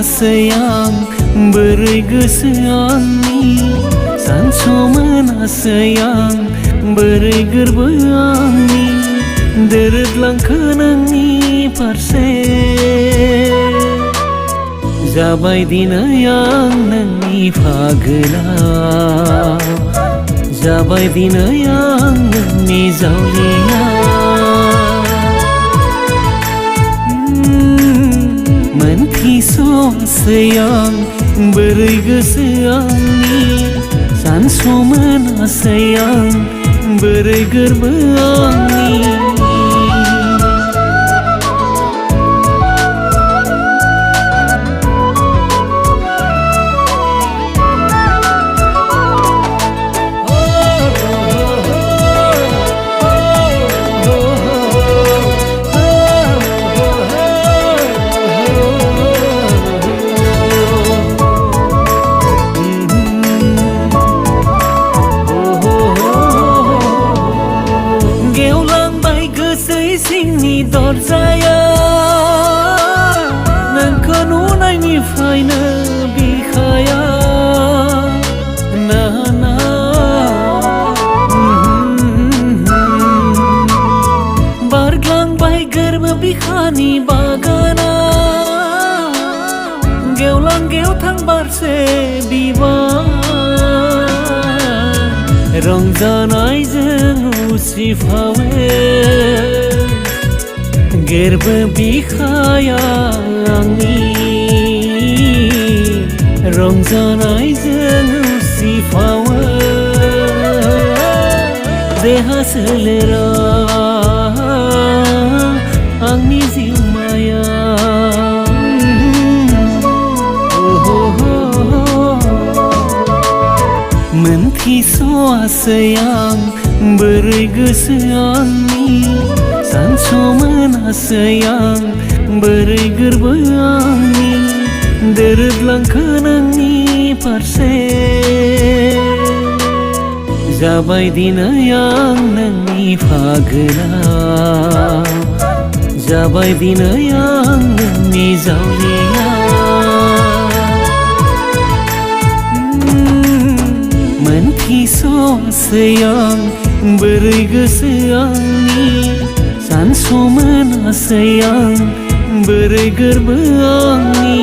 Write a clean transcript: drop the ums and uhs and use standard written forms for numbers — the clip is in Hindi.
sayang बोरै गोसो आंनि सानस'मोन sayang बोरै गोरबो आंनि दोरोदलांखो नोंनि फारसे जाबाय दिनै आं नोंनि फागोलाव जाबाय दिनै आं नोंनि जावलिया मोनथिस'वासै आं बोरै गोसो आंनि सानस'मोनासै आं बोरै गोरबो आंनि सिंनि दरजाया नोंखौ नुनायनिफ्रायनो बिखाया ना ना बारग्लांबाय गोरबो बिखानि बागाना गेवलां गेवथां बारसे बिबार रंजानायजों उसिफावे गेरबो बिखाया आंनि रंजानायजों उसिफावो देहा सोलेरा आंनि जिउमाया मोनथिस'वासै आं बोरै गोसो आंनि सानस'मोनासै आं बोरै गोरबो आंनि दोरोदलांखो नोंनि फारसे जाबाय दिनै आं नोंनि फागोलाव जाबाय दिनै आं नोंनि जावलिया मोनथिस'वासै आं बोरै गोसो आंनि सानस'मोनासै आं बोरै गोरबो आंनि